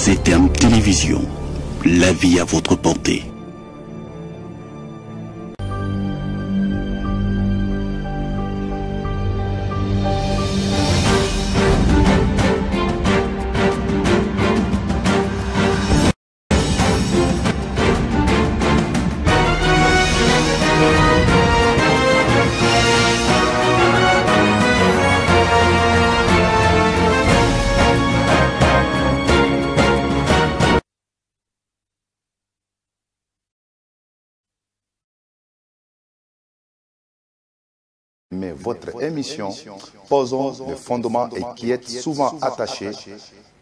ZTM Télévision, la vie à votre portée. Mais votre émission, posons le fondement et qui est souvent attachée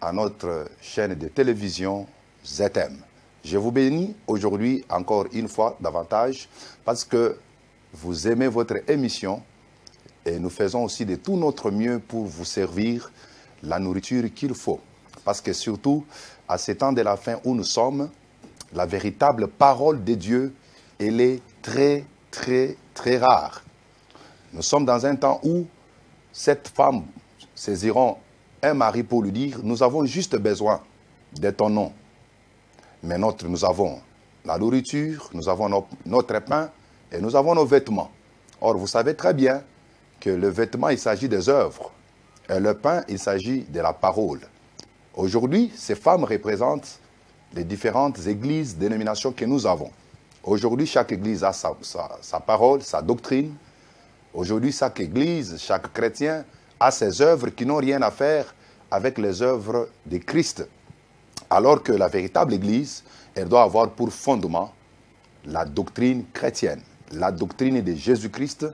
à notre chaîne de télévision ZTM. Je vous bénis aujourd'hui encore une fois davantage parce que vous aimez votre émission et nous faisons aussi de tout notre mieux pour vous servir la nourriture qu'il faut. Parce que surtout, à ces temps de la fin où nous sommes, la véritable parole de Dieu, elle est très, très, très rare. Nous sommes dans un temps où cette femme saisiront un mari pour lui dire « Nous avons juste besoin de ton nom. Mais nous avons la nourriture, nous avons notre pain et nous avons nos vêtements. » Or, vous savez très bien que le vêtement, il s'agit des œuvres. Et le pain, il s'agit de la parole. Aujourd'hui, ces femmes représentent les différentes églises, dénominations que nous avons. Aujourd'hui, chaque église a sa parole, sa doctrine. Aujourd'hui, chaque église, chaque chrétien a ses œuvres qui n'ont rien à faire avec les œuvres de Christ. Alors que la véritable église, elle doit avoir pour fondement la doctrine chrétienne, la doctrine de Jésus-Christ,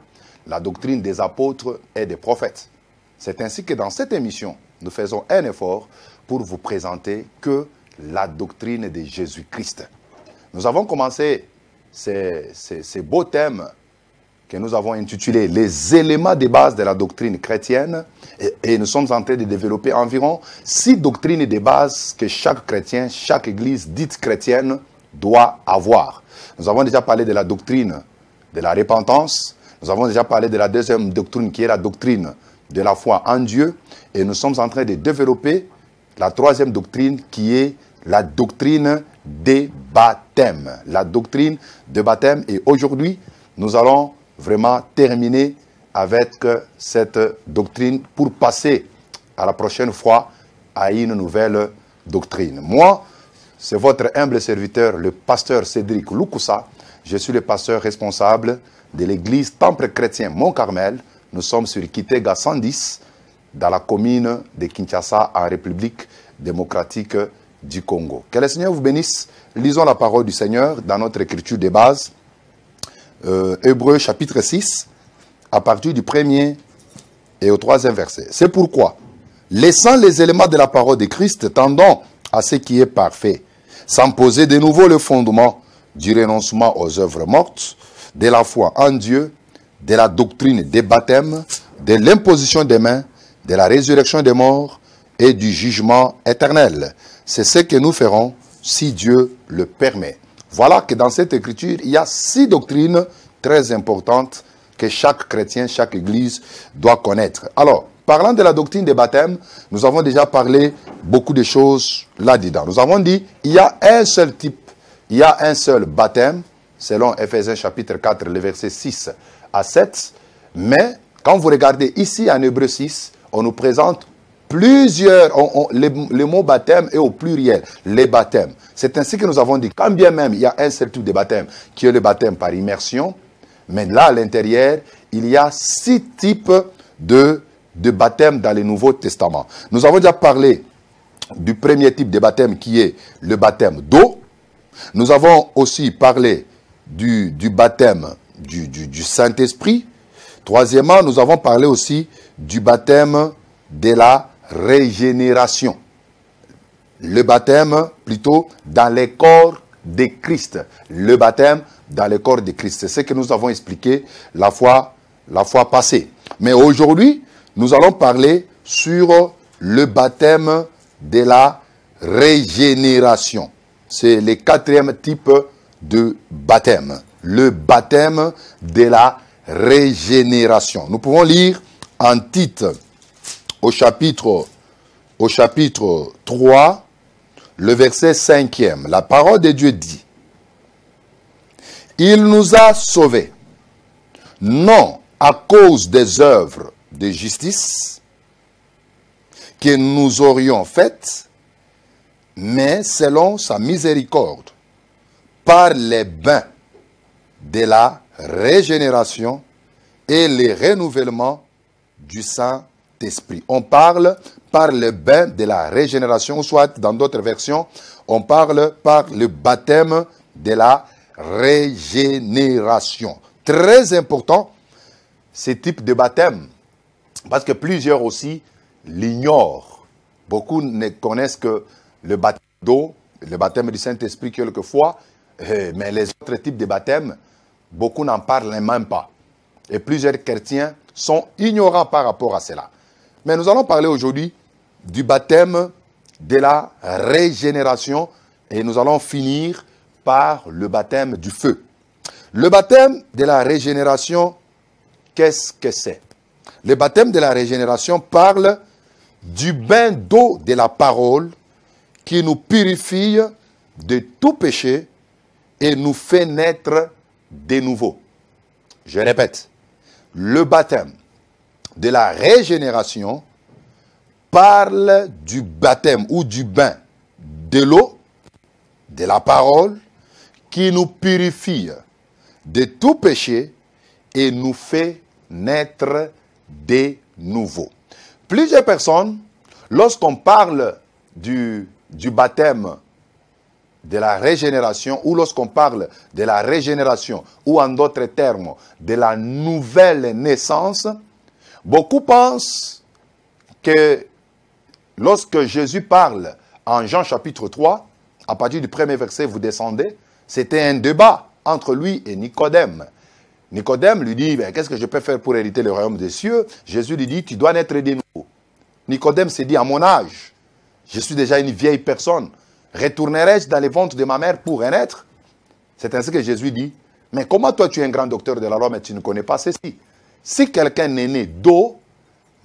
la doctrine des apôtres et des prophètes. C'est ainsi que dans cette émission, nous faisons un effort pour vous présenter que la doctrine de Jésus-Christ. Nous avons commencé ces beaux thèmes que nous avons intitulé « Les éléments de base de la doctrine chrétienne » et nous sommes en train de développer environ 6 doctrines de base que chaque chrétien, chaque église dite chrétienne doit avoir. Nous avons déjà parlé de la doctrine de la repentance, nous avons déjà parlé de la deuxième doctrine qui est la doctrine de la foi en Dieu et nous sommes en train de développer la troisième doctrine qui est la doctrine des baptêmes. La doctrine des baptêmes et aujourd'hui nous allons vraiment terminer avec cette doctrine pour passer à la prochaine fois à une nouvelle doctrine. Moi, c'est votre humble serviteur, le pasteur Cédric Lukusa. Je suis le pasteur responsable de l'église Temple chrétien Mont-Carmel. Nous sommes sur Kitega 110, dans la commune de Kinshasa, en République démocratique du Congo. Que le Seigneur vous bénisse. Lisons la parole du Seigneur dans notre écriture de base. Hébreux chapitre 6, à partir du 1er et au 3e verset. C'est pourquoi, laissant les éléments de la parole de Christ, tendons à ce qui est parfait, sans poser de nouveau le fondement du renoncement aux œuvres mortes, de la foi en Dieu, de la doctrine des baptêmes, de l'imposition des mains, de la résurrection des morts et du jugement éternel. C'est ce que nous ferons si Dieu le permet. Voilà que dans cette écriture, il y a 6 doctrines très importantes que chaque chrétien, chaque église doit connaître. Alors, parlant de la doctrine des baptêmes, nous avons déjà parlé beaucoup de choses là-dedans. Nous avons dit il y a un seul type, il y a un seul baptême, selon Ephésiens chapitre 4, les versets 6 à 7. Mais, quand vous regardez ici en Hébreux 6, on nous présente plusieurs, le mot baptême est au pluriel, les baptêmes. C'est ainsi que nous avons dit, quand bien même il y a un seul type de baptême, qui est le baptême par immersion, mais là à l'intérieur, il y a 6 types de baptême dans le Nouveau Testament. Nous avons déjà parlé du premier type de baptême qui est le baptême d'eau. Nous avons aussi parlé du baptême du Saint-Esprit. Troisièmement, nous avons parlé aussi du baptême de la régénération. Le baptême plutôt dans le corps de Christ. Le baptême dans le corps de Christ. C'est ce que nous avons expliqué la fois passée. Mais aujourd'hui, nous allons parler sur le baptême de la régénération. C'est le 4e type de baptême. Le baptême de la régénération. Nous pouvons lire en Tite au chapitre 3, le verset 5e. La parole de Dieu dit, il nous a sauvés, non à cause des œuvres de justice que nous aurions faites, mais selon sa miséricorde, par les bains de la régénération et le renouvellement du Saint-Esprit. On parle par le bain de la régénération, soit dans d'autres versions, on parle par le baptême de la régénération. Très important, ce type de baptême, parce que plusieurs aussi l'ignorent. Beaucoup ne connaissent que le baptême d'eau, le baptême du Saint-Esprit quelquefois, mais les autres types de baptêmes, beaucoup n'en parlent même pas. Et plusieurs chrétiens sont ignorants par rapport à cela. Mais nous allons parler aujourd'hui du baptême de la régénération et nous allons finir par le baptême du feu. Le baptême de la régénération, qu'est-ce que c'est? Le baptême de la régénération parle du bain d'eau de la parole qui nous purifie de tout péché et nous fait naître de nouveau. Je répète, le baptême de la régénération parle du baptême ou du bain de l'eau, de la parole, qui nous purifie de tout péché et nous fait naître de nouveau. Plusieurs personnes, lorsqu'on parle du baptême de la régénération, ou lorsqu'on parle de la régénération, ou en d'autres termes, de la nouvelle naissance, beaucoup pensent que lorsque Jésus parle en Jean chapitre 3, à partir du premier verset, vous descendez, c'était un débat entre lui et Nicodème. Nicodème lui dit, qu'est-ce que je peux faire pour hériter le royaume des cieux? Jésus lui dit, tu dois naître de nouveau. Nicodème s'est dit, à mon âge, je suis déjà une vieille personne. Retournerai-je dans les ventres de ma mère pour renaître? C'est ainsi que Jésus dit, mais comment toi tu es un grand docteur de la loi, mais tu ne connais pas ceci? Si quelqu'un n'est né d'eau,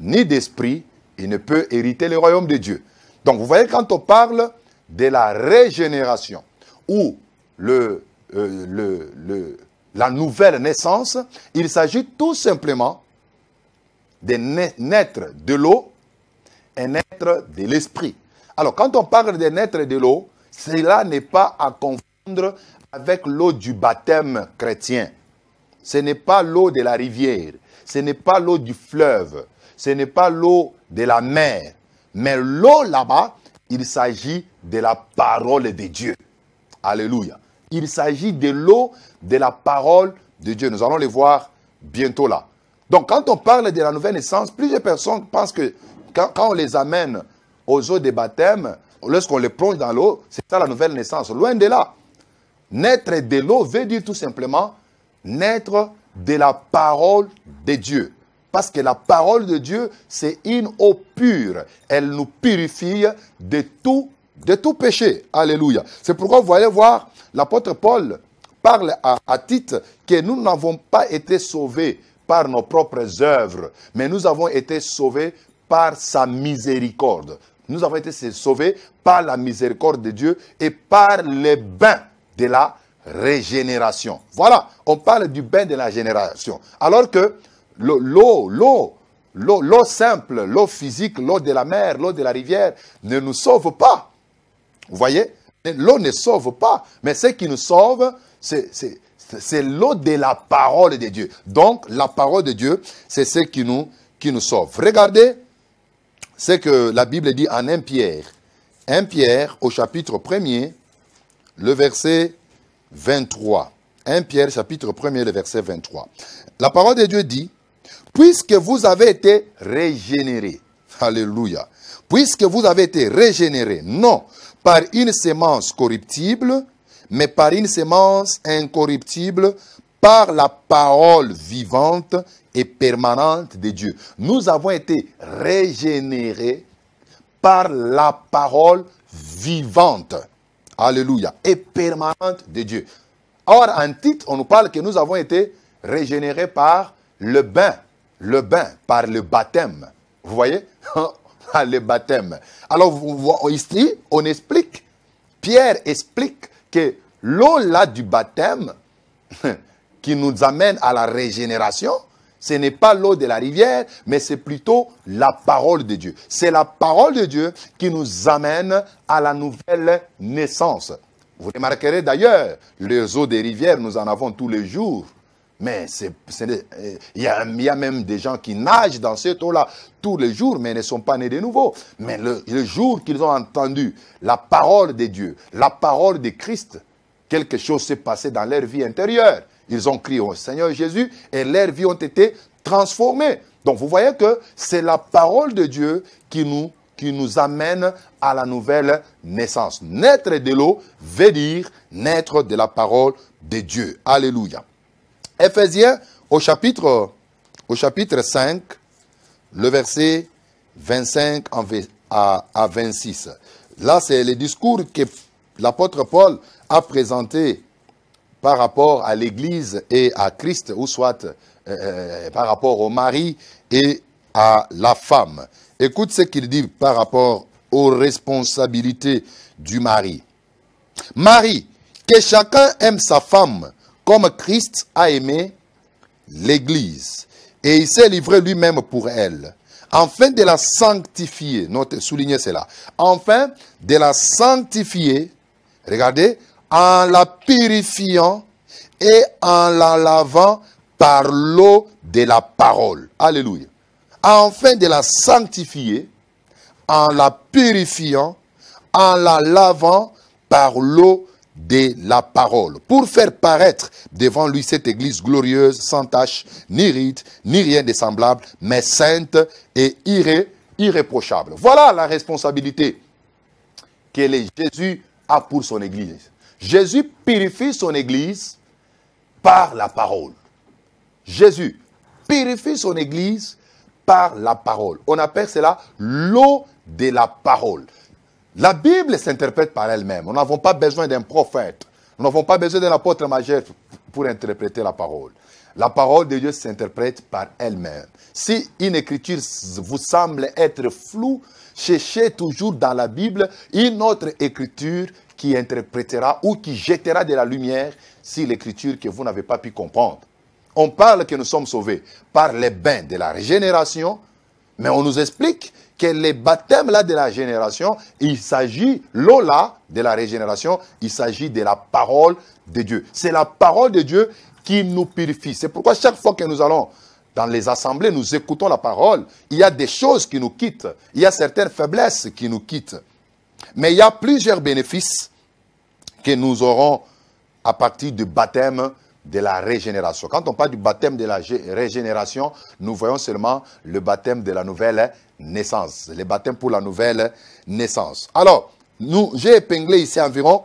ni d'esprit, il ne peut hériter le royaume de Dieu. Donc vous voyez, quand on parle de la régénération, ou la nouvelle naissance, il s'agit tout simplement de naître de l'eau et naître de l'esprit. Alors, quand on parle de naître de l'eau, cela n'est pas à confondre avec l'eau du baptême chrétien. Ce n'est pas l'eau de la rivière, ce n'est pas l'eau du fleuve, ce n'est pas l'eau de la mer. Mais l'eau là-bas, il s'agit de la parole de Dieu. Alléluia. Il s'agit de l'eau de la parole de Dieu. Nous allons le voir bientôt là. Donc, quand on parle de la nouvelle naissance, plusieurs personnes pensent que quand on les amène aux eaux de baptême, lorsqu'on les plonge dans l'eau, c'est ça la nouvelle naissance. Loin de là. Naître de l'eau veut dire tout simplement naître de la parole de Dieu. Parce que la parole de Dieu, c'est une eau pure. Elle nous purifie de tout péché. Alléluia. C'est pourquoi vous allez voir, l'apôtre Paul parle à Tite que nous n'avons pas été sauvés par nos propres œuvres, mais nous avons été sauvés par sa miséricorde. Nous avons été sauvés par la miséricorde de Dieu et par le bain de la régénération. Voilà, on parle du bain de la régénération. Alors que l'eau simple, l'eau physique, l'eau de la mer, l'eau de la rivière ne nous sauve pas. Vous voyez? L'eau ne sauve pas. Mais ce qui nous sauve, c'est l'eau de la parole de Dieu. Donc, la parole de Dieu, c'est ce qui nous sauve. Regardez ce que la Bible dit en 1 Pierre. 1 Pierre au chapitre 1er, le verset 23. 1 Pierre chapitre 1er, le verset 23. La parole de Dieu dit, puisque vous avez été régénérés, alléluia, puisque vous avez été régénérés, non par une sémence corruptible, mais par une sémence incorruptible, par la parole vivante et permanente de Dieu. Nous avons été régénérés par la parole vivante, alléluia, et permanente de Dieu. Or, en titre, on nous parle que nous avons été régénérés par le bain, par le baptême. Vous voyez? Le baptême. Alors, ici, on explique Pierre explique que l'eau là du baptême qui nous amène à la régénération, ce n'est pas l'eau de la rivière, mais c'est plutôt la parole de Dieu. C'est la parole de Dieu qui nous amène à la nouvelle naissance. Vous remarquerez d'ailleurs, les eaux des rivières, nous en avons tous les jours. Mais il y a même des gens qui nagent dans cette eau-là tous les jours, mais ne sont pas nés de nouveau. Mais le jour qu'ils ont entendu la parole de Dieu, la parole de Christ, quelque chose s'est passé dans leur vie intérieure. Ils ont crié au Seigneur Jésus et leurs vies ont été transformées. Donc vous voyez que c'est la parole de Dieu qui nous amène à la nouvelle naissance. Naître de l'eau veut dire naître de la parole de Dieu. Alléluia. Éphésiens au chapitre 5, le verset 25 à 26. Là, c'est le discours que l'apôtre Paul a présenté par rapport à l'Église et à Christ, ou soit par rapport au mari et à la femme. Écoute ce qu'il dit par rapport aux responsabilités du mari. Mari, que chacun aime sa femme comme Christ a aimé l'Église, et il s'est livré lui-même pour elle, afin de la sanctifier. Notez, soulignez cela. Afin de la sanctifier, regardez, en la purifiant et en la lavant par l'eau de la parole. Alléluia. Afin de la sanctifier, en la purifiant, en la lavant par l'eau de la parole, pour faire paraître devant lui cette église glorieuse, sans tache, ni ride, ni rien de semblable, mais sainte et irréprochable. Voilà la responsabilité que Jésus a pour son église. Jésus purifie son église par la parole. Jésus purifie son église par la parole. On appelle cela l'eau de la parole. La Bible s'interprète par elle-même. Nous n'avons pas besoin d'un prophète. Nous n'avons pas besoin d'un apôtre majeur pour interpréter la parole. La parole de Dieu s'interprète par elle-même. Si une écriture vous semble être floue, cherchez toujours dans la Bible une autre écriture qui interprétera ou qui jettera de la lumière sur l'écriture que vous n'avez pas pu comprendre. On parle que nous sommes sauvés par les bains de la régénération, mais on nous explique que les baptêmes là de la régénération, il s'agit, l'eau là de la régénération, il s'agit de la parole de Dieu. C'est la parole de Dieu qui nous purifie. C'est pourquoi chaque fois que nous allons dans les assemblées, nous écoutons la parole, il y a des choses qui nous quittent, il y a certaines faiblesses qui nous quittent. Mais il y a plusieurs bénéfices que nous aurons à partir du baptême de la régénération. Quand on parle du baptême de la régénération, nous voyons seulement le baptême de la nouvelle naissance. Le baptême pour la nouvelle naissance. Alors, j'ai épinglé ici environ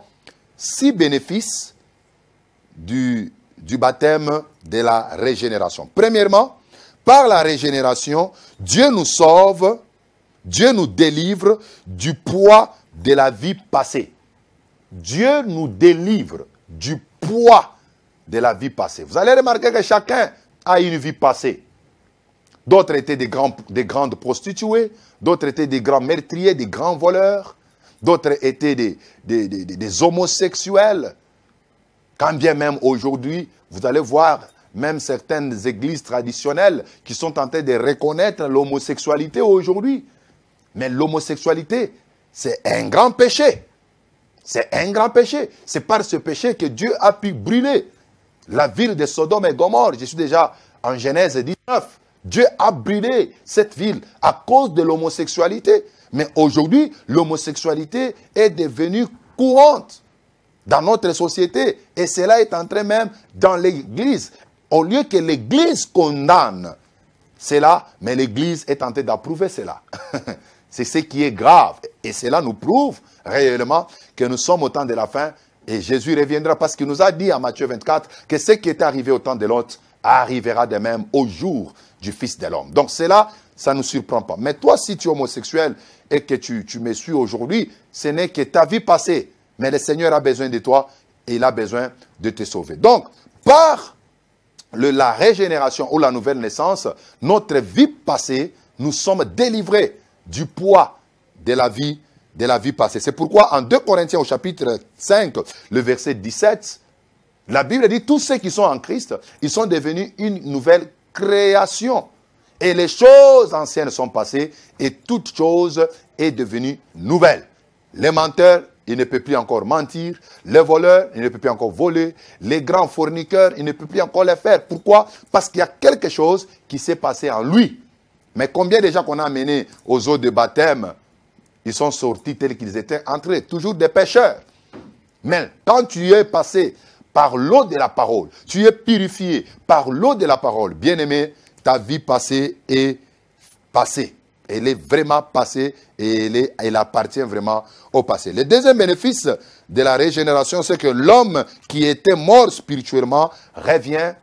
6 bénéfices du baptême de la régénération. Premièrement, par la régénération, Dieu nous sauve, Dieu nous délivre du poids de la vie passée. Dieu nous délivre du poids de la vie passée. Vous allez remarquer que chacun a une vie passée. D'autres étaient des grandes prostituées, d'autres étaient des grands meurtriers, des grands voleurs, d'autres étaient des homosexuels. Quand bien même aujourd'hui, vous allez voir même certaines églises traditionnelles qui sont en train de reconnaître l'homosexualité aujourd'hui. Mais l'homosexualité, c'est un grand péché. C'est un grand péché. C'est par ce péché que Dieu a pu brûler la ville de Sodome et Gomorrhe. Je suis déjà en Genèse 19. Dieu a brûlé cette ville à cause de l'homosexualité. Mais aujourd'hui, l'homosexualité est devenue courante dans notre société. Et cela est entré même dans l'église. Au lieu que l'église condamne cela, mais l'église est en train d'approuver cela. C'est ce qui est grave. Et cela nous prouve réellement que nous sommes au temps de la fin. Et Jésus reviendra parce qu'il nous a dit en Matthieu 24 que ce qui est arrivé au temps de l'autre arrivera de même au jour du Fils de l'homme. Donc cela, ça ne nous surprend pas. Mais toi, si tu es homosexuel et que tu me suis aujourd'hui, ce n'est que ta vie passée. Mais le Seigneur a besoin de toi et il a besoin de te sauver. Donc, par la régénération ou la nouvelle naissance, notre vie passée, nous sommes délivrés du poids de la vie de la vie passée. C'est pourquoi en 2 Corinthiens au chapitre 5, le verset 17, la Bible dit tous ceux qui sont en Christ, ils sont devenus une nouvelle création. Et les choses anciennes sont passées et toute chose est devenue nouvelle. Les menteurs, ils ne peuvent plus encore mentir. Les voleurs, ils ne peuvent plus encore voler. Les grands fourniqueurs, ils ne peuvent plus encore les faire. Pourquoi? Parce qu'il y a quelque chose qui s'est passé en lui. Mais combien de gens qu'on a amenés aux eaux de baptême, ils sont sortis tels qu'ils étaient entrés, toujours des pécheurs. Mais quand tu es passé par l'eau de la parole, tu es purifié par l'eau de la parole, bien-aimé, ta vie passée est passée. Elle est vraiment passée et elle appartient vraiment au passé. Le deuxième bénéfice de la régénération, c'est que l'homme qui était mort spirituellement revient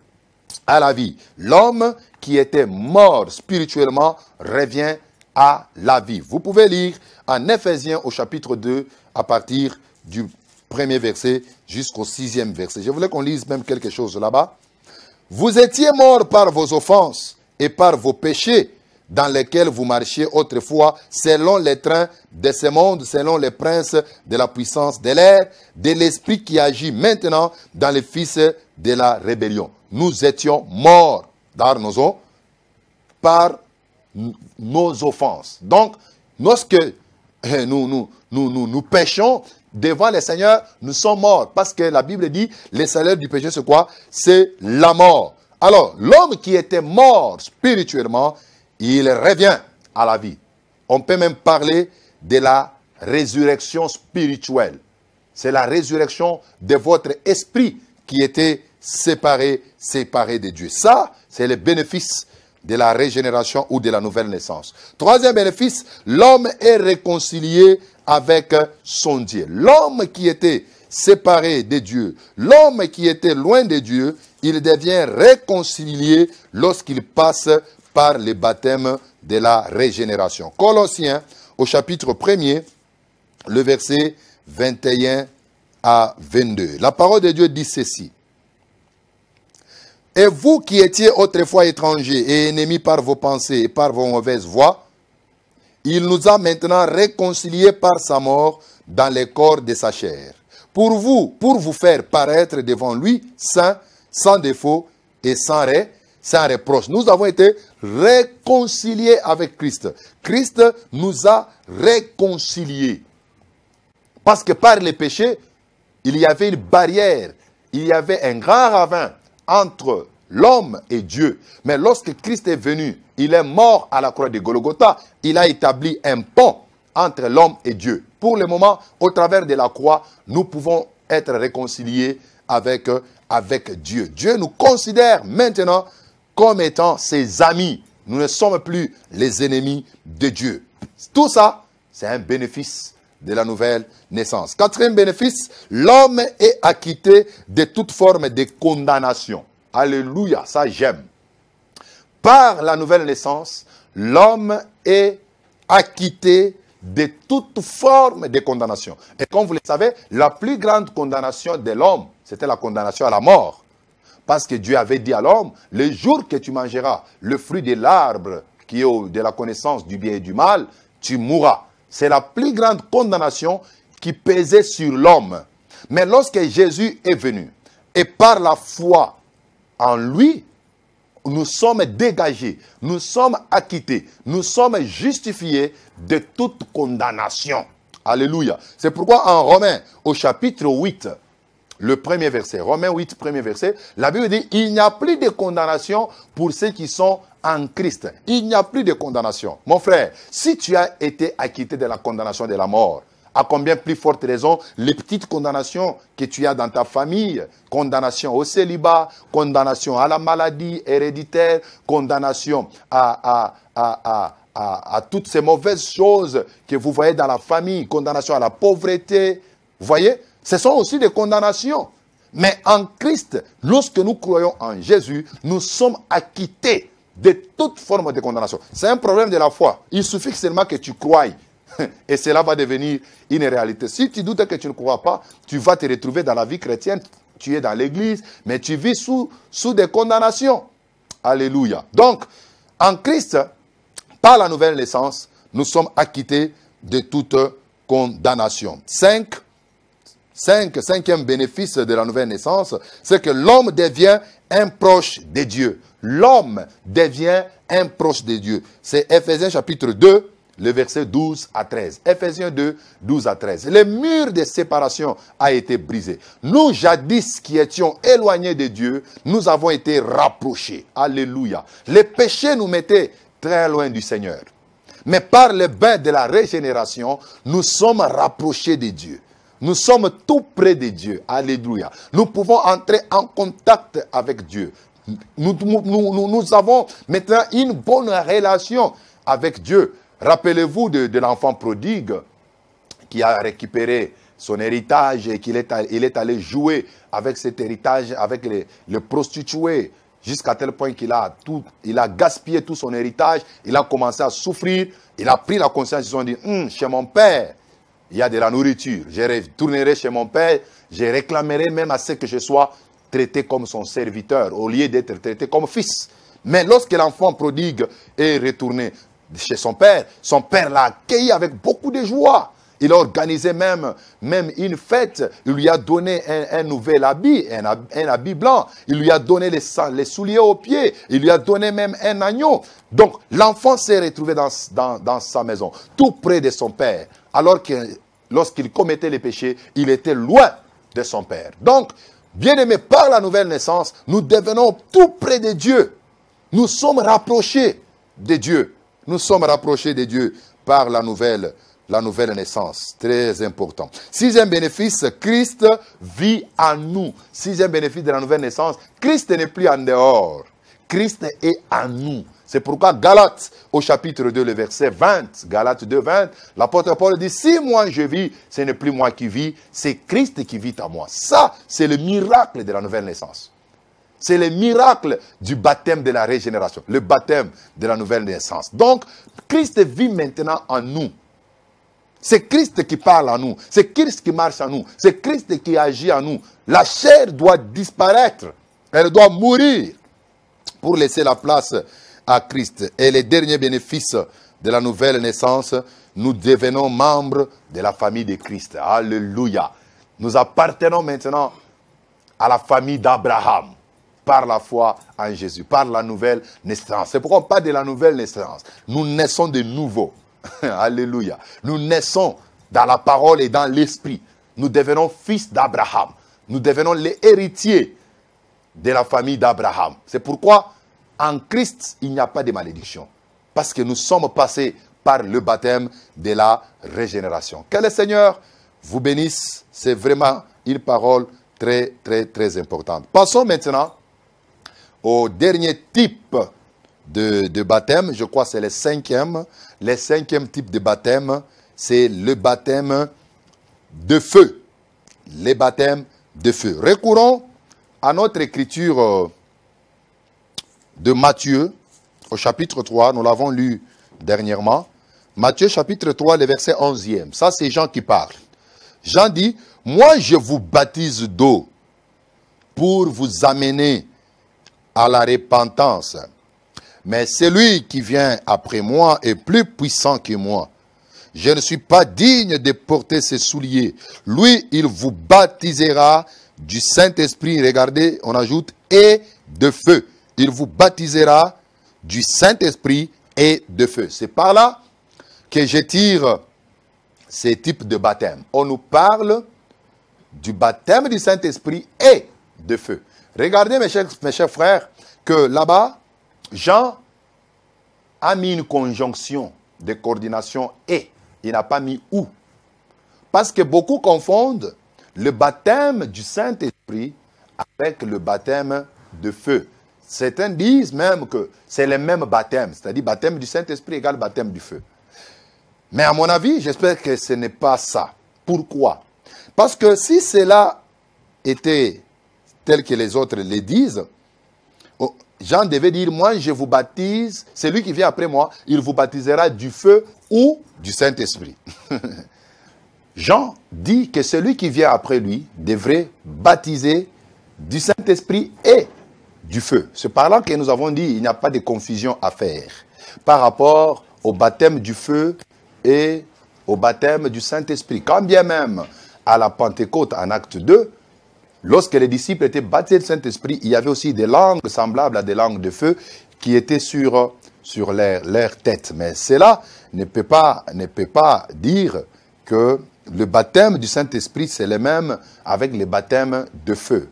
à la vie. L'homme qui était mort spirituellement revient à la vie. Vous pouvez lire en Éphésiens au chapitre 2 à partir du premier verset jusqu'au 6e verset. Je voulais qu'on lise même quelque chose là-bas. Vous étiez morts par vos offenses et par vos péchés dans lesquels vous marchiez autrefois selon les trains de ce monde, selon les princes de la puissance de l'air, de l'esprit qui agit maintenant dans les fils de la rébellion. Nous étions morts par nos offenses. Donc, lorsque nous péchons devant le Seigneur, nous sommes morts. Parce que la Bible dit, le salaire du péché, c'est quoi? C'est la mort. Alors, l'homme qui était mort spirituellement, il revient à la vie. On peut même parler de la résurrection spirituelle. C'est la résurrection de votre esprit qui était séparé de Dieu. Ça, c'est le bénéfice de la régénération ou de la nouvelle naissance. Troisième bénéfice, l'homme est réconcilié avec son Dieu. L'homme qui était séparé de Dieu, l'homme qui était loin de Dieu, il devient réconcilié lorsqu'il passe par le baptême de la régénération. Colossiens, au chapitre 1er, le verset 21 à 22. La parole de Dieu dit ceci. Et vous qui étiez autrefois étrangers et ennemis par vos pensées et par vos mauvaises voies, il nous a maintenant réconciliés par sa mort dans les corps de sa chair. Pour vous faire paraître devant lui saint, sans défaut et sans reproche. Nous avons été réconciliés avec Christ. Christ nous a réconciliés. Parce que par les péchés, il y avait une barrière, il y avait un grand ravin entre l'homme et Dieu. Mais lorsque Christ est venu, il est mort à la croix de Golgotha, il a établi un pont entre l'homme et Dieu. Pour le moment, au travers de la croix, nous pouvons être réconciliés avec Dieu. Dieu nous considère maintenant comme étant ses amis. Nous ne sommes plus les ennemis de Dieu. Tout ça, c'est un bénéfice de la nouvelle naissance. Quatrième bénéfice, l'homme est acquitté de toute forme de condamnation. Alléluia, ça j'aime. Par la nouvelle naissance, l'homme est acquitté de toute forme de condamnation. Et comme vous le savez, la plus grande condamnation de l'homme, c'était la condamnation à la mort. Parce que Dieu avait dit à l'homme, le jour que tu mangeras le fruit de l'arbre qui est de la connaissance du bien et du mal, tu mourras. C'est la plus grande condamnation qui pesait sur l'homme. Mais lorsque Jésus est venu, et par la foi en lui, nous sommes dégagés, nous sommes acquittés, nous sommes justifiés de toute condamnation. Alléluia. C'est pourquoi en Romains, au chapitre 8, le premier verset, Romains 8, premier verset, la Bible dit, il n'y a plus de condamnation pour ceux qui sont en Christ. Il n'y a plus de condamnation. Mon frère, si tu as été acquitté de la condamnation de la mort, à combien plus forte raison les petites condamnations que tu as dans ta famille, condamnation au célibat, condamnation à la maladie héréditaire, condamnation à toutes ces mauvaises choses que vous voyez dans la famille, condamnation à la pauvreté, vous voyez, ce sont aussi des condamnations. Mais en Christ, lorsque nous croyons en Jésus, nous sommes acquittés de toute forme de condamnation. C'est un problème de la foi. Il suffit seulement que tu croies. Et cela va devenir une réalité. Si tu doutes que tu ne crois pas, tu vas te retrouver dans la vie chrétienne. Tu es dans l'église, mais tu vis sous des condamnations. Alléluia. Donc, en Christ, par la nouvelle naissance, nous sommes acquittés de toute condamnation. Cinquième bénéfice de la nouvelle naissance, c'est que l'homme devient un proche de Dieu. L'homme devient un proche de Dieu. C'est Ephésiens chapitre 2, le verset 12 à 13. Ephésiens 2, 12 à 13. Le mur de séparation a été brisé. Nous, jadis qui étions éloignés de Dieu, nous avons été rapprochés. Alléluia. Les péchés nous mettaient très loin du Seigneur. Mais par le bain de la régénération, nous sommes rapprochés de Dieu. Nous sommes tout près de Dieu. Alléluia. Nous pouvons entrer en contact avec Dieu. Nous avons maintenant une bonne relation avec Dieu. Rappelez-vous de l'enfant prodigue qui a récupéré son héritage et qu'il est allé jouer avec cet héritage, avec les prostituées, jusqu'à tel point qu'il a gaspillé tout son héritage. Il a commencé à souffrir. Il a pris la conscience. Ils ont dit, chez mon père, il y a de la nourriture. Je retournerai chez mon père. Je réclamerai même à ce que je sois traité comme son serviteur, au lieu d'être traité comme fils. Mais lorsque l'enfant prodigue est retourné chez son père l'a accueilli avec beaucoup de joie. Il a organisé même une fête. Il lui a donné un nouvel habit, un habit blanc. Il lui a donné les souliers aux pieds. Il lui a donné même un agneau. Donc, l'enfant s'est retrouvé dans sa maison, tout près de son père. Alors que lorsqu'il commettait les péchés, il était loin de son père. Donc, bien-aimés, par la nouvelle naissance, nous devenons tout près de Dieu. Nous sommes rapprochés de Dieu. Nous sommes rapprochés de Dieu par la nouvelle naissance. Très important. Sixième bénéfice, Christ vit en nous. Sixième bénéfice de la nouvelle naissance, Christ n'est plus en dehors. Christ est en nous. C'est pourquoi Galates, au chapitre 2, le verset 20, Galates 2, 20, l'apôtre Paul dit, si moi je vis, ce n'est plus moi qui vis, c'est Christ qui vit en moi. Ça, c'est le miracle de la nouvelle naissance. C'est le miracle du baptême de la régénération, le baptême de la nouvelle naissance. Donc, Christ vit maintenant en nous. C'est Christ qui parle en nous. C'est Christ qui marche en nous. C'est Christ qui agit en nous. La chair doit disparaître. Elle doit mourir pour laisser la place à Christ. Et les derniers bénéfices de la nouvelle naissance, nous devenons membres de la famille de Christ. Alléluia. Nous appartenons maintenant à la famille d'Abraham par la foi en Jésus, par la nouvelle naissance. C'est pourquoi on parle de la nouvelle naissance. Nous naissons de nouveau. Alléluia. Nous naissons dans la parole et dans l'esprit. Nous devenons fils d'Abraham. Nous devenons les héritiers de la famille d'Abraham. C'est pourquoi en Christ, il n'y a pas de malédiction. Parce que nous sommes passés par le baptême de la régénération. Que le Seigneur vous bénisse. C'est vraiment une parole très, très, très importante. Passons maintenant au dernier type de baptême. Je crois que c'est le cinquième. Le cinquième type de baptême, c'est le baptême de feu. Le baptême de feu. Recourons à notre écriture de Matthieu, au chapitre 3. Nous l'avons lu dernièrement. Matthieu, chapitre 3, le verset 11e. Ça, c'est Jean qui parle. Jean dit, « Moi, je vous baptise d'eau pour vous amener à la repentance. Mais celui qui vient après moi est plus puissant que moi. Je ne suis pas digne de porter ses souliers. Lui, il vous baptisera du Saint-Esprit. » Regardez, on ajoute « et de feu. » Il vous baptisera du Saint-Esprit et de feu. C'est par là que je tire ces types de baptême. On nous parle du baptême du Saint-Esprit et de feu. Regardez mes chers frères, que là-bas, Jean a mis une conjonction de coordination et. Il n'a pas mis ou. Parce que beaucoup confondent le baptême du Saint-Esprit avec le baptême de feu. Certains disent même que c'est le même baptême, c'est-à-dire baptême du Saint-Esprit égale baptême du feu. Mais à mon avis, j'espère que ce n'est pas ça. Pourquoi? Parce que si cela était tel que les autres le disent, Jean devait dire, moi je vous baptise, celui qui vient après moi, il vous baptisera du feu ou du Saint-Esprit. Jean dit que celui qui vient après lui devrait baptiser du Saint-Esprit et du feu. C'est par là que nous avons dit qu'il n'y a pas de confusion à faire par rapport au baptême du feu et au baptême du Saint-Esprit. Quand bien même, à la Pentecôte, en acte 2, lorsque les disciples étaient baptisés du Saint-Esprit, il y avait aussi des langues semblables à des langues de feu qui étaient sur leur tête. Mais cela ne peut pas dire que le baptême du Saint-Esprit, c'est le même avec le baptême de feu.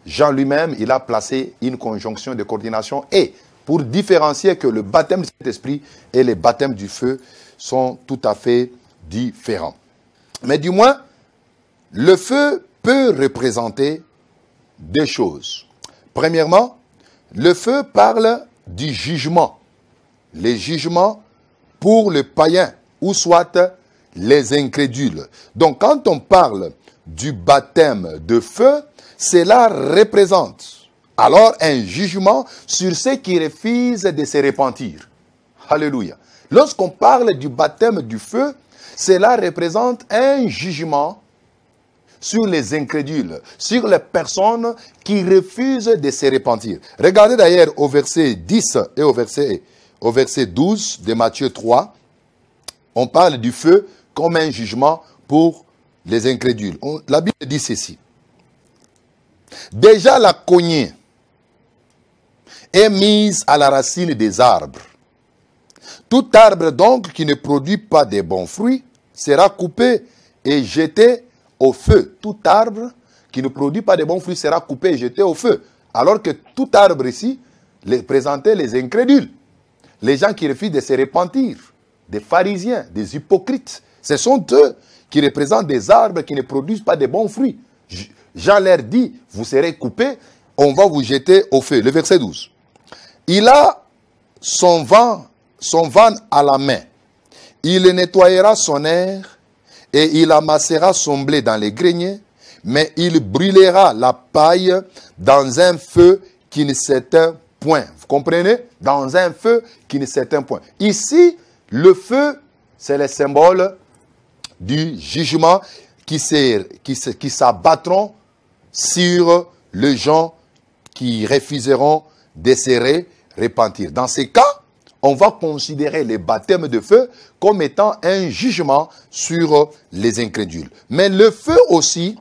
Jean lui-même, il a placé une conjonction de coordination et pour différencier que le baptême du Saint-Esprit et le baptême du feu sont tout à fait différents. Mais du moins, le feu peut représenter deux choses. Premièrement, le feu parle du jugement. Les jugements pour le païen ou soit les incrédules. Donc quand on parle du baptême de feu, cela représente alors un jugement sur ceux qui refusent de se repentir. Alléluia. Lorsqu'on parle du baptême du feu, cela représente un jugement sur les incrédules, sur les personnes qui refusent de se repentir. Regardez d'ailleurs au verset 10 et au verset 12 de Matthieu 3, on parle du feu comme un jugement pour les incrédules. La Bible dit ceci. Déjà la cognée est mise à la racine des arbres. Tout arbre donc qui ne produit pas de bons fruits sera coupé et jeté au feu. Tout arbre qui ne produit pas de bons fruits sera coupé et jeté au feu. Alors que tout arbre ici présentait les incrédules. Les gens qui refusent de se repentir. Des pharisiens, des hypocrites. Ce sont eux qui représentent des arbres qui ne produisent pas de bons fruits. Jean leur dit, vous serez coupés, on va vous jeter au feu. Le verset 12. Il a son vent à la main. Il nettoyera son air et il amassera son blé dans les greniers, mais il brûlera la paille dans un feu qui ne s'éteint point. Vous comprenez? Dans un feu qui ne s'éteint point. Ici, le feu, c'est le symbole du jugement qui s'abattront sur les gens qui refuseront de se repentir. Dans ces cas, on va considérer les baptêmes de feu comme étant un jugement sur les incrédules. Mais le feu aussi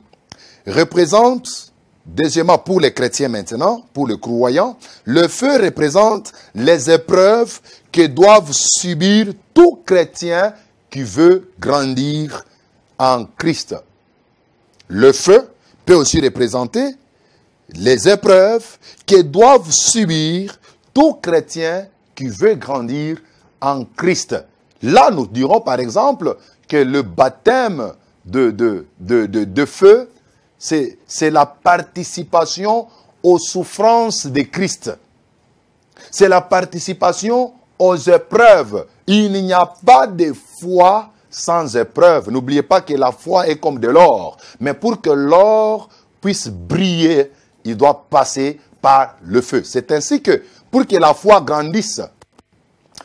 représente, deuxièmement pour les chrétiens maintenant, pour les croyants, le feu représente les épreuves que doivent subir tout chrétien qui veut grandir en Christ. Le feu peut aussi représenter les épreuves que doivent subir tout chrétien qui veut grandir en Christ. Là, nous dirons par exemple que le baptême de feu, c'est la participation aux souffrances de Christ. C'est la participation aux épreuves. Il n'y a pas de foi sans épreuve. N'oubliez pas que la foi est comme de l'or. Mais pour que l'or puisse briller, il doit passer par le feu. C'est ainsi que pour que la foi grandisse,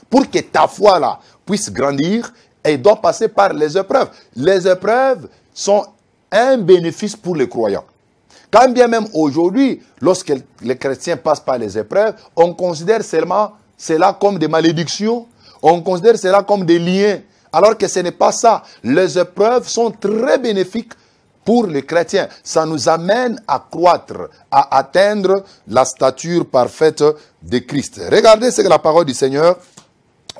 pour que ta foi là puisse grandir, elle doit passer par les épreuves. Les épreuves sont un bénéfice pour les croyants. Quand bien même aujourd'hui, lorsque les chrétiens passent par les épreuves, on considère seulement cela comme des malédictions, on considère cela comme des liens, alors que ce n'est pas ça. Les épreuves sont très bénéfiques pour les chrétiens. Ça nous amène à croître, à atteindre la stature parfaite de Christ. Regardez ce que la parole du Seigneur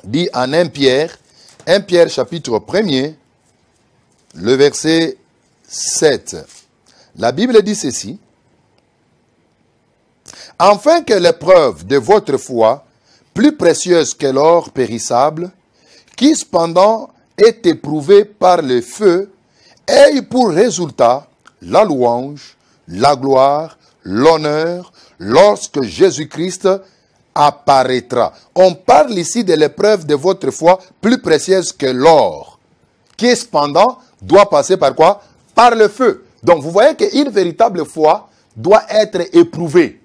dit en 1 Pierre chapitre 1er, le verset 7. La Bible dit ceci. Afin que l'épreuve de votre foi, plus précieuse que l'or périssable, qui cependant est éprouvée par le feu, ait pour résultat la louange, la gloire, l'honneur, lorsque Jésus-Christ apparaîtra. On parle ici de l'épreuve de votre foi plus précieuse que l'or, qui cependant doit passer par quoi? Par le feu. Donc vous voyez qu'une véritable foi doit être éprouvée.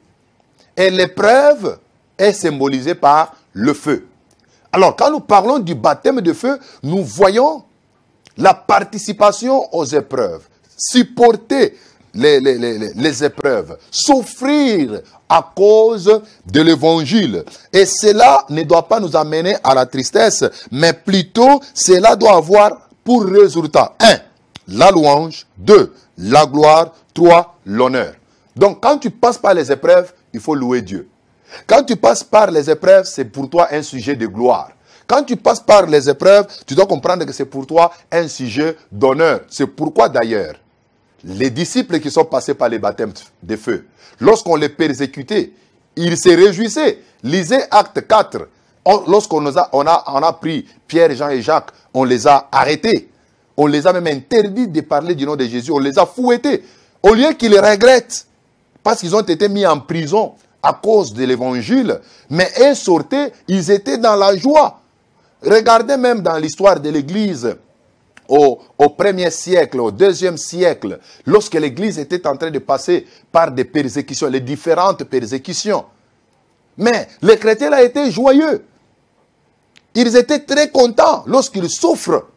Et l'épreuve est symbolisée par le feu. Alors quand nous parlons du baptême de feu, nous voyons la participation aux épreuves, supporter les épreuves, souffrir à cause de l'évangile. Et cela ne doit pas nous amener à la tristesse, mais plutôt cela doit avoir pour résultat 1, la louange, 2, la gloire, 3, l'honneur. Donc quand tu passes par les épreuves, il faut louer Dieu. Quand tu passes par les épreuves, c'est pour toi un sujet de gloire. Quand tu passes par les épreuves, tu dois comprendre que c'est pour toi un sujet d'honneur. C'est pourquoi d'ailleurs, les disciples qui sont passés par les baptêmes de feu, lorsqu'on les persécutait, ils se réjouissaient. Lisez Acte 4. Lorsqu'on a pris Pierre, Jean et Jacques, on les a arrêtés. On les a même interdit de parler du nom de Jésus. On les a fouettés. Au lieu qu'ils regrettent, parce qu'ils ont été mis en prison à cause de l'évangile, mais ils sortaient, ils étaient dans la joie. Regardez même dans l'histoire de l'Église, au 1er siècle, au 2e siècle, lorsque l'Église était en train de passer par des persécutions, les différentes persécutions. Mais les chrétiens là étaient joyeux. Ils étaient très contents lorsqu'ils souffrent.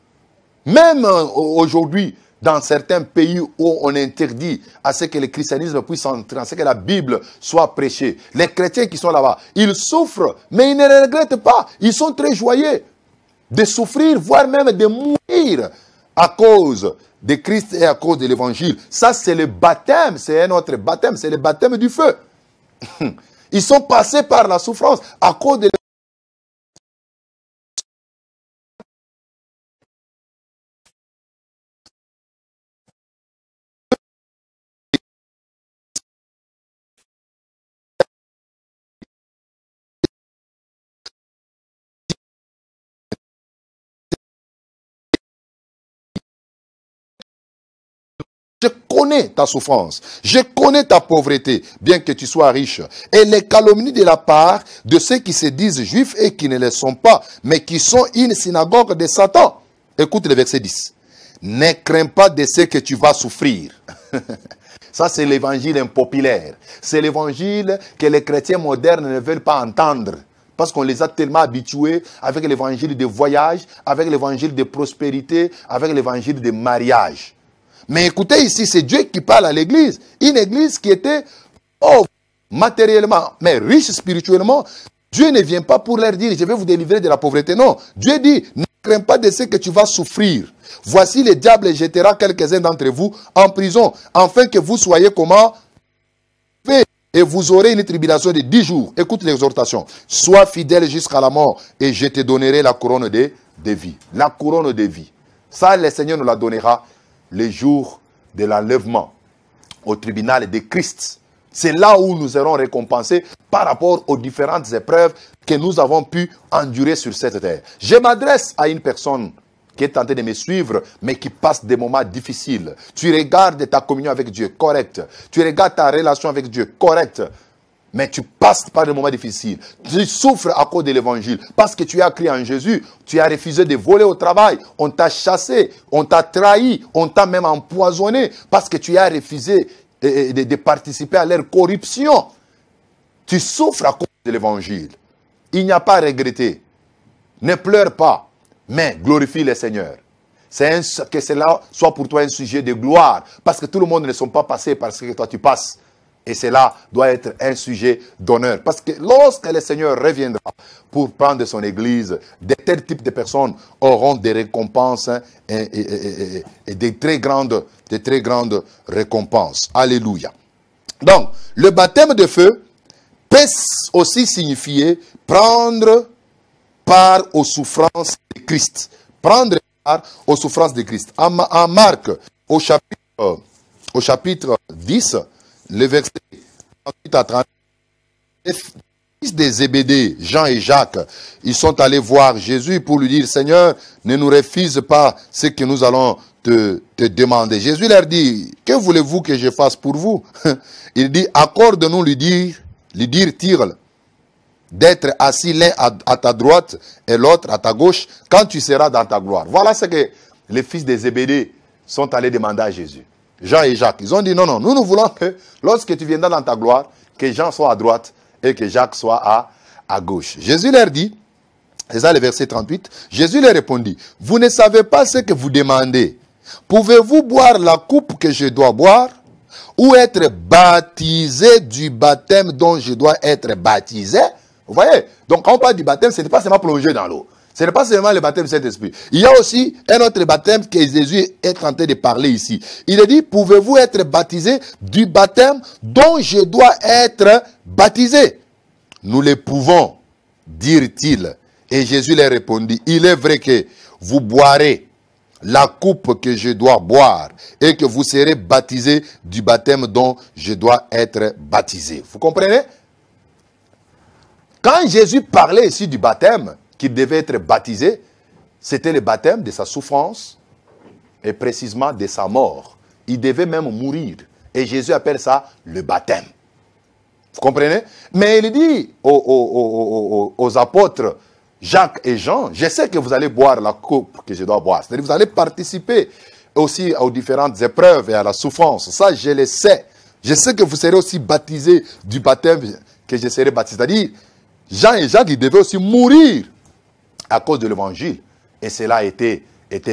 Même aujourd'hui, dans certains pays où on interdit à ce que le christianisme puisse entrer, à ce que la Bible soit prêchée, les chrétiens qui sont là-bas, ils souffrent, mais ils ne regrettent pas. Ils sont très joyeux de souffrir, voire même de mourir à cause de Christ et à cause de l'évangile. Ça, c'est le baptême, c'est un autre baptême, c'est le baptême du feu. Ils sont passés par la souffrance à cause de Je connais ta souffrance, je connais ta pauvreté, bien que tu sois riche. Et les calomnies de la part de ceux qui se disent juifs et qui ne le sont pas, mais qui sont une synagogue de Satan. Écoute le verset 10. Ne crains pas de ce que tu vas souffrir. Ça, c'est l'évangile impopulaire. C'est l'évangile que les chrétiens modernes ne veulent pas entendre. Parce qu'on les a tellement habitués avec l'évangile de voyage, avec l'évangile de prospérité, avec l'évangile de mariage. Mais écoutez ici, c'est Dieu qui parle à l'église. Une église qui était pauvre matériellement, mais riche spirituellement. Dieu ne vient pas pour leur dire, je vais vous délivrer de la pauvreté. Non, Dieu dit, ne crains pas de ce que tu vas souffrir. Voici le diable jettera quelques-uns d'entre vous en prison, afin que vous soyez comment? Et vous aurez une tribulation de 10 jours. Écoute l'exhortation. Sois fidèle jusqu'à la mort, et je te donnerai la couronne de vie. La couronne de vie. Ça, le Seigneur nous la donnera les jours de l'enlèvement au tribunal de Christ. C'est là où nous serons récompensés par rapport aux différentes épreuves que nous avons pu endurer sur cette terre. Je m'adresse à une personne qui est tentée de me suivre, mais qui passe des moments difficiles. Tu regardes ta communion avec Dieu, correct. Tu regardes ta relation avec Dieu, correct. Mais tu passes par des moments difficiles. Tu souffres à cause de l'évangile. Parce que tu as cru en Jésus. Tu as refusé de voler au travail. On t'a chassé. On t'a trahi. On t'a même empoisonné. Parce que tu as refusé de participer à leur corruption. Tu souffres à cause de l'évangile. Il n'y a pas à regretter. Ne pleure pas. Mais glorifie le Seigneur. Que cela soit pour toi un sujet de gloire. Parce que tout le monde ne sont pas passés par ce que toi tu passes. Et cela doit être un sujet d'honneur. Parce que lorsque le Seigneur reviendra pour prendre son église, de tels types de personnes auront des récompenses et des très grandes récompenses. Alléluia. Donc, le baptême de feu peut aussi signifier prendre part aux souffrances de Christ. Prendre part aux souffrances de Christ. En Marc, au chapitre 10, le verset 38 à 30, les fils des Zébédée, Jean et Jacques, ils sont allés voir Jésus pour lui dire, Seigneur, ne nous refuse pas ce que nous allons te demander. Jésus leur dit, que voulez-vous que je fasse pour vous? Il dit, accorde-nous lui dire-t-il, d'être assis l'un à ta droite et l'autre à ta gauche, quand tu seras dans ta gloire. Voilà ce que les fils des Zébédée sont allés demander à Jésus. Jean et Jacques, ils ont dit, non, non, nous voulons que lorsque tu viendras dans ta gloire, que Jean soit à droite et que Jacques soit à gauche. Jésus leur dit, c'est ça le verset 38, Jésus leur répondit, vous ne savez pas ce que vous demandez. Pouvez-vous boire la coupe que je dois boire ou être baptisé du baptême dont je dois être baptisé? Vous voyez? Donc quand on parle du baptême, ce n'est pas seulement plonger dans l'eau. Ce n'est pas seulement le baptême du Saint-Esprit. Il y a aussi un autre baptême que Jésus est en train de parler ici. Il a dit, pouvez-vous être baptisés du baptême dont je dois être baptisé? Nous le pouvons, dirent-ils. Et Jésus leur répondit, il est vrai que vous boirez la coupe que je dois boire et que vous serez baptisés du baptême dont je dois être baptisé. Vous comprenez? Quand Jésus parlait ici du baptême qu'il devait être baptisé, c'était le baptême de sa souffrance et précisément de sa mort. Il devait même mourir. Et Jésus appelle ça le baptême. Vous comprenez? Mais il dit aux apôtres Jacques et Jean, je sais que vous allez boire la coupe que je dois boire. C'est-à-dire que vous allez participer aussi aux différentes épreuves et à la souffrance. Ça, je le sais. Je sais que vous serez aussi baptisés du baptême que je serai baptisé. C'est-à-dire, Jean et Jacques, ils devaient aussi mourir à cause de l'évangile. Et cela était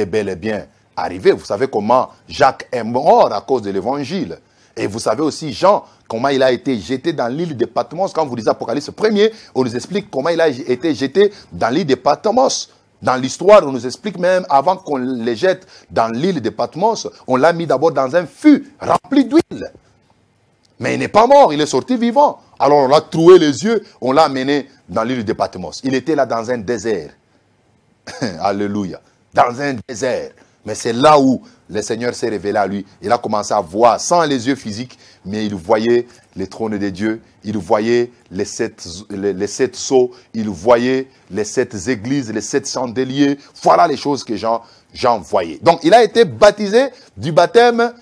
bel et bien arrivé. Vous savez comment Jacques est mort à cause de l'évangile. Et vous savez aussi Jean, comment il a été jeté dans l'île de Patmos. Quand vous lisez Apocalypse 1er, on nous explique comment il a été jeté dans l'île de Patmos. Dans l'histoire, on nous explique même, avant qu'on le jette dans l'île de Patmos, on l'a mis d'abord dans un fût rempli d'huile. Mais il n'est pas mort, il est sorti vivant. Alors on l'a troué les yeux, on l'a amené dans l'île de Patmos. Il était là dans un désert. Alléluia. Dans un désert. Mais c'est là où le Seigneur s'est révélé à lui. Il a commencé à voir, sans les yeux physiques, mais il voyait les trônes de Dieu, il voyait les sept sceaux, il voyait les 7 églises, les 7 chandeliers. Voilà les choses que Jean voyait. Donc il a été baptisé du baptême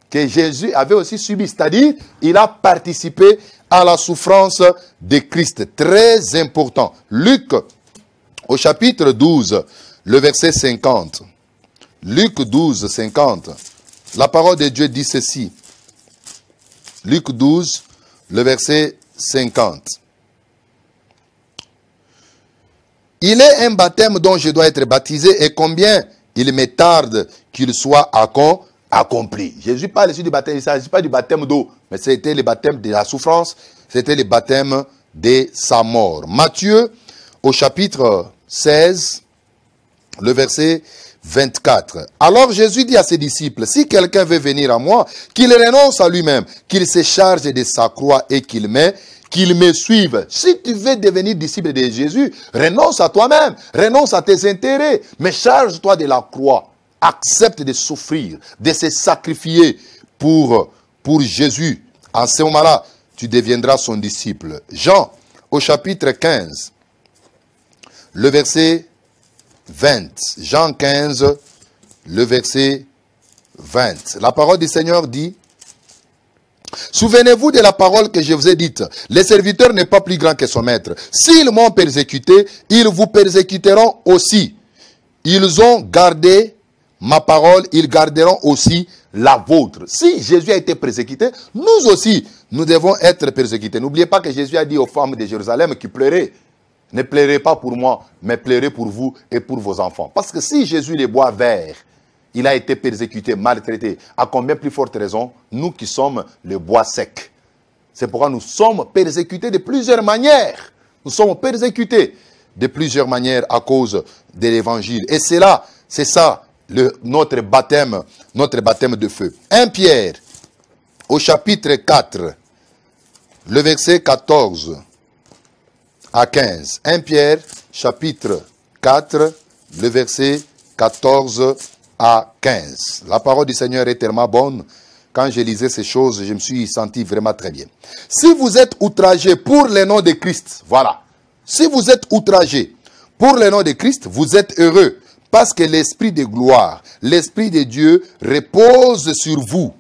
que Jésus avait aussi subi. C'est-à-dire, il a participé à la souffrance de Christ. Très important. Luc, au chapitre 12, le verset 50. Luc 12, 50. La parole de Dieu dit ceci. Luc 12, le verset 50. Il est un baptême dont je dois être baptisé et combien il me tarde qu'il soit accompli. Jésus parle ici du baptême, il ne s'agit pas du baptême d'eau, mais c'était le baptême de la souffrance, c'était le baptême de sa mort. Matthieu, au chapitre 16, le verset 24. Alors Jésus dit à ses disciples, si quelqu'un veut venir à moi, qu'il renonce à lui-même, qu'il se charge de sa croix et qu'il me suive. Si tu veux devenir disciple de Jésus, renonce à toi-même, renonce à tes intérêts, mais charge-toi de la croix. Accepte de souffrir, de se sacrifier pour Jésus. En ce moment-là, tu deviendras son disciple. Jean, au chapitre 15, le verset 20. Jean 15, le verset 20. La parole du Seigneur dit, souvenez-vous de la parole que je vous ai dite. Le serviteur n'est pas plus grand que son maître. S'ils m'ont persécuté, ils vous persécuteront aussi. Ils ont gardé ma parole, ils garderont aussi la vôtre. Si Jésus a été persécuté, nous aussi, nous devons être persécutés. N'oubliez pas que Jésus a dit aux femmes de Jérusalem qui pleuraient, ne pleurez pas pour moi, mais pleurez pour vous et pour vos enfants. Parce que si Jésus les boit verts, il a été persécuté, maltraité. À combien plus forte raison, nous qui sommes le bois sec. C'est pourquoi nous sommes persécutés de plusieurs manières. Nous sommes persécutés de plusieurs manières à cause de l'évangile. Et c'est là, c'est ça, notre baptême de feu. 1 Pierre, au chapitre 4, le verset 14 à 15. 1 Pierre, chapitre 4, le verset 14 à 15. La parole du Seigneur est tellement bonne. Quand je lisais ces choses, je me suis senti vraiment très bien. Si vous êtes outragés pour le nom de Christ, voilà. Si vous êtes outragés pour le nom de Christ, vous êtes heureux. Parce que l'Esprit de gloire, l'Esprit de Dieu repose sur vous.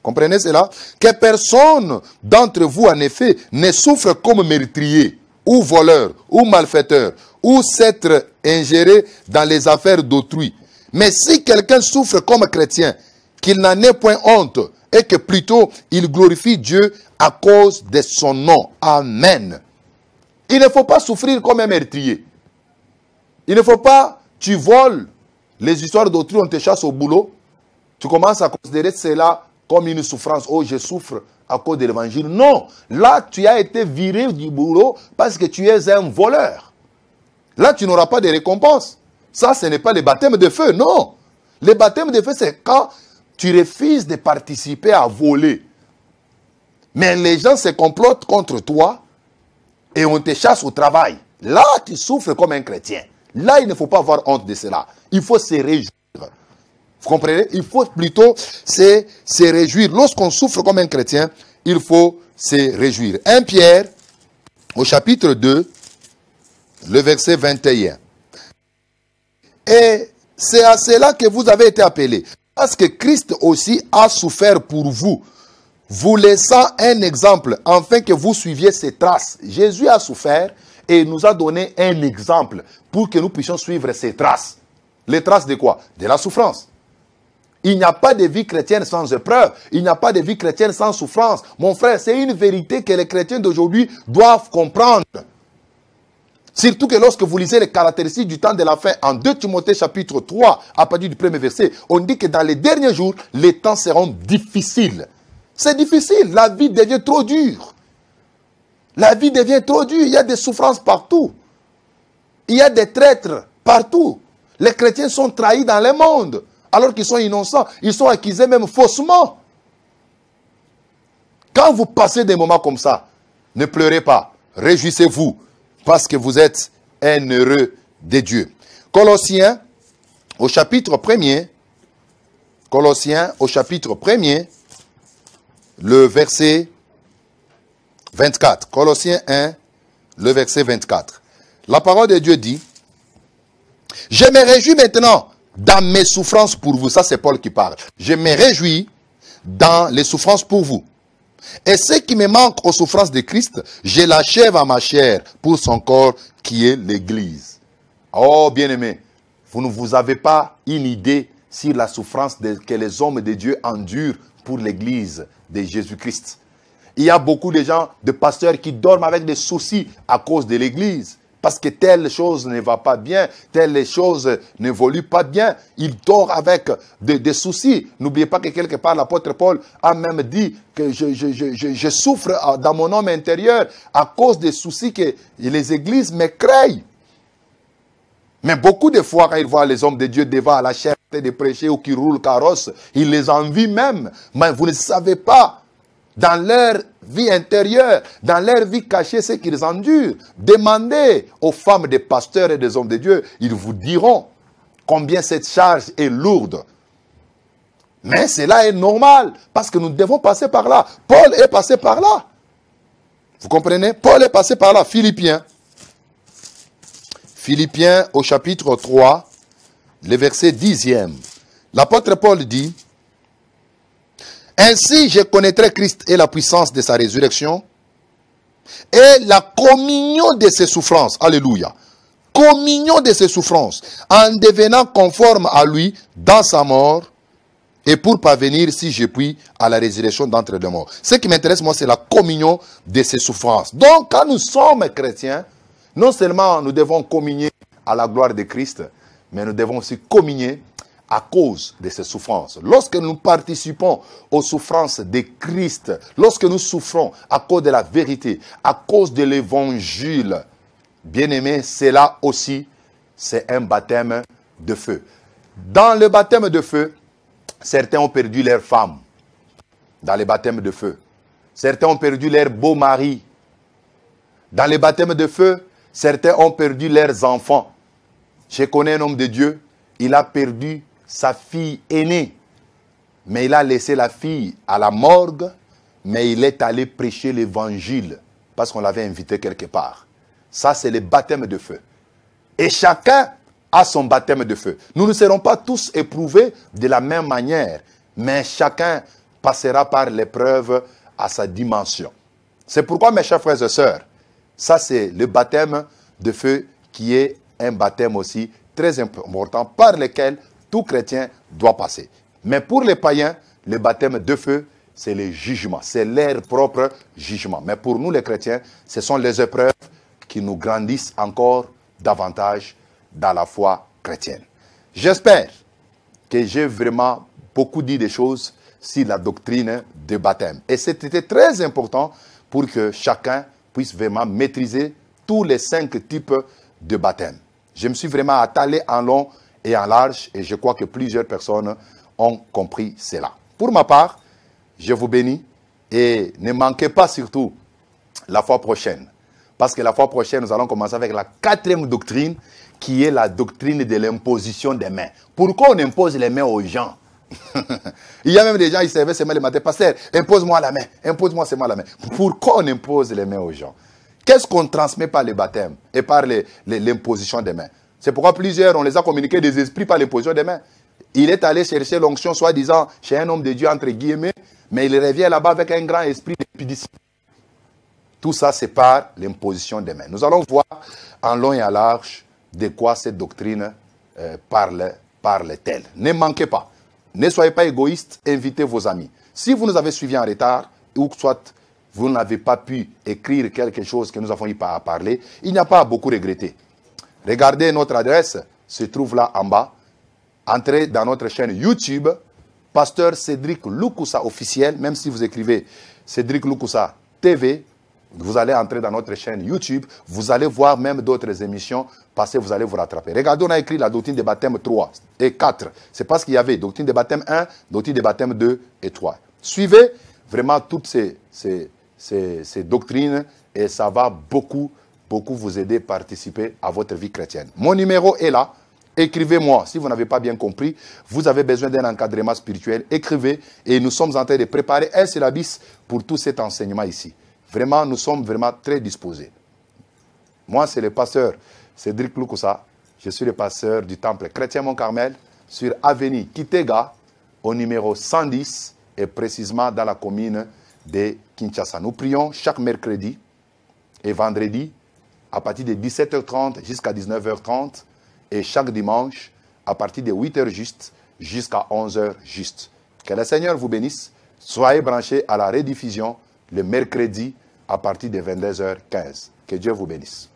Comprenez cela? Que personne d'entre vous, en effet, ne souffre comme meurtrier, ou voleur, ou malfaiteur, ou s'être ingéré dans les affaires d'autrui. Mais si quelqu'un souffre comme chrétien, qu'il n'en ait point honte, et que plutôt il glorifie Dieu à cause de son nom. Amen. Il ne faut pas souffrir comme un meurtrier. Il ne faut pas, tu voles les histoires d'autrui, on te chasse au boulot, tu commences à considérer cela comme une souffrance. Oh, je souffre à cause de l'évangile. Non, là, tu as été viré du boulot parce que tu es un voleur. Là, tu n'auras pas de récompense. Ça, ce n'est pas le baptême de feu, non. Le baptême de feu, c'est quand tu refuses de participer à voler. Mais les gens se complotent contre toi et on te chasse au travail. Là, tu souffres comme un chrétien. Là, il ne faut pas avoir honte de cela. Il faut se réjouir. Vous comprenez? Il faut plutôt se réjouir. Lorsqu'on souffre comme un chrétien, il faut se réjouir. 1 Pierre, au chapitre 2, le verset 21. Et c'est à cela que vous avez été appelés. Parce que Christ aussi a souffert pour vous, vous laissant un exemple, afin que vous suiviez ses traces. Jésus a souffert et nous a donné un exemple pour que nous puissions suivre ses traces. Les traces de quoi? De la souffrance. Il n'y a pas de vie chrétienne sans épreuve. Il n'y a pas de vie chrétienne sans souffrance. Mon frère, c'est une vérité que les chrétiens d'aujourd'hui doivent comprendre. Surtout que lorsque vous lisez les caractéristiques du temps de la fin, en 2 Timothée chapitre 3, à partir du premier verset, on dit que dans les derniers jours, les temps seront difficiles. C'est difficile, la vie devient trop dure. La vie devient trop dure, il y a des souffrances partout. Il y a des traîtres partout. Les chrétiens sont trahis dans le monde, alors qu'ils sont innocents. Ils sont accusés même faussement. Quand vous passez des moments comme ça, ne pleurez pas, réjouissez-vous. Parce que vous êtes un heureux de Dieu. Colossiens, au chapitre 1er, Colossiens, au chapitre 1er, le verset 24. Colossiens 1, le verset 24. La parole de Dieu dit, « Je me réjouis maintenant dans mes souffrances pour vous. » Ça, c'est Paul qui parle. « Je me réjouis dans les souffrances pour vous. Et ce qui me manque aux souffrances de Christ, je l'achève à ma chair pour son corps qui est l'Église. » Oh, bien-aimés, vous ne vous avez pas une idée sur la souffrance que les hommes de Dieu endurent pour l'Église de Jésus-Christ. Il y a beaucoup de gens, de pasteurs qui dorment avec des soucis à cause de l'Église. Parce que telle chose ne va pas bien, telle chose n'évolue pas bien. Il dort avec des soucis. N'oubliez pas que quelque part l'apôtre Paul a même dit que je souffre dans mon homme intérieur à cause des soucis que les églises me créent. Mais beaucoup de fois, quand ils voient les hommes de Dieu devant la chair de prêcher ou qui roulent carrosse, ils les envient même. Mais vous ne savez pas. Dans leur vie intérieure, dans leur vie cachée, ce qu'ils endurent. Demandez aux femmes des pasteurs et des hommes de Dieu, ils vous diront combien cette charge est lourde. Mais cela est normal, parce que nous devons passer par là. Paul est passé par là. Vous comprenez? Paul est passé par là. Philippiens. Philippiens au chapitre 3, le verset 10e. L'apôtre Paul dit, « Ainsi je connaîtrai Christ et la puissance de sa résurrection et la communion de ses souffrances. » Alléluia. Communion de ses souffrances, en devenant conforme à lui dans sa mort et pour parvenir, si je puis, à la résurrection d'entre les morts. Ce qui m'intéresse, moi, c'est la communion de ses souffrances. Donc, quand nous sommes chrétiens, non seulement nous devons communier à la gloire de Christ, mais nous devons aussi communier à cause de ses souffrances. Lorsque nous participons aux souffrances de Christ, lorsque nous souffrons à cause de la vérité, à cause de l'évangile, bien-aimés, cela aussi, c'est un baptême de feu. Dans le baptême de feu, certains ont perdu leurs femmes. Dans le baptême de feu. Certains ont perdu leurs beaux maris. Dans le baptême de feu, certains ont perdu leurs enfants. Je connais un homme de Dieu, il a perdu sa fille aînée. Mais il a laissé la fille à la morgue, mais il est allé prêcher l'évangile parce qu'on l'avait invité quelque part. Ça, c'est le baptême de feu. Et chacun a son baptême de feu. Nous ne serons pas tous éprouvés de la même manière, mais chacun passera par l'épreuve à sa dimension. C'est pourquoi, mes chers frères et sœurs, ça c'est le baptême de feu qui est un baptême aussi très important par lequel tout chrétien doit passer. Mais pour les païens, le baptême de feu, c'est le jugement, c'est leur propre jugement. Mais pour nous les chrétiens, ce sont les épreuves qui nous grandissent encore davantage dans la foi chrétienne. J'espère que j'ai vraiment beaucoup dit des choses sur la doctrine du baptême. Et c'était très important pour que chacun puisse vraiment maîtriser tous les 5 types de baptême. Je me suis vraiment attelé en long et en large et je crois que plusieurs personnes ont compris cela. Pour ma part, je vous bénis et ne manquez pas surtout la fois prochaine. Parce que la fois prochaine, nous allons commencer avec la 4e doctrine qui est la doctrine de l'imposition des mains. Pourquoi on impose les mains aux gens? Il y a même des gens qui servaient seulement le matin. Pasteur, impose-moi la main. Impose-moi seulement la main. Pourquoi on impose les mains aux gens? Qu'est-ce qu'on transmet par le baptême et par l'imposition des mains? C'est pourquoi plusieurs, on les a communiqués des esprits par l'imposition des mains. Il est allé chercher l'onction, soi-disant, chez un homme de Dieu, entre guillemets, mais il revient là-bas avec un grand esprit de pudicité. Tout ça, c'est par l'imposition des mains. Nous allons voir en long et en large de quoi cette doctrine parle-t-elle. Ne manquez pas. Ne soyez pas égoïste, invitez vos amis. Si vous nous avez suivis en retard, ou soit vous n'avez pas pu écrire quelque chose que nous avons eu à parler, il n'y a pas à beaucoup regretter. Regardez notre adresse, se trouve là en bas. Entrez dans notre chaîne YouTube, Pasteur Cédric Lukusa officiel, même si vous écrivez Cédric Lukusa TV, vous allez entrer dans notre chaîne YouTube, vous allez voir même d'autres émissions passer, vous allez vous rattraper. Regardez, on a écrit la doctrine des baptêmes 3 et 4. C'est parce qu'il y avait doctrine des baptêmes 1, doctrine des baptêmes 2 et 3. Suivez vraiment toutes ces doctrines et ça va beaucoup vous aider à participer à votre vie chrétienne. Mon numéro est là. Écrivez-moi si vous n'avez pas bien compris. Vous avez besoin d'un encadrement spirituel. Écrivez et nous sommes en train de préparer un syllabus pour tout cet enseignement ici. Vraiment, nous sommes vraiment très disposés. Moi, c'est le pasteur Cédric Lukusa. Je suis le pasteur du temple chrétien Mont-Carmel sur avenue Kitega au numéro 110 et précisément dans la commune de Kinshasa. Nous prions chaque mercredi et vendredi à partir de 17h30 jusqu'à 19h30 et chaque dimanche à partir de 8h juste jusqu'à 11h juste. Que le Seigneur vous bénisse. Soyez branchés à la rediffusion le mercredi à partir de 22h15. Que Dieu vous bénisse.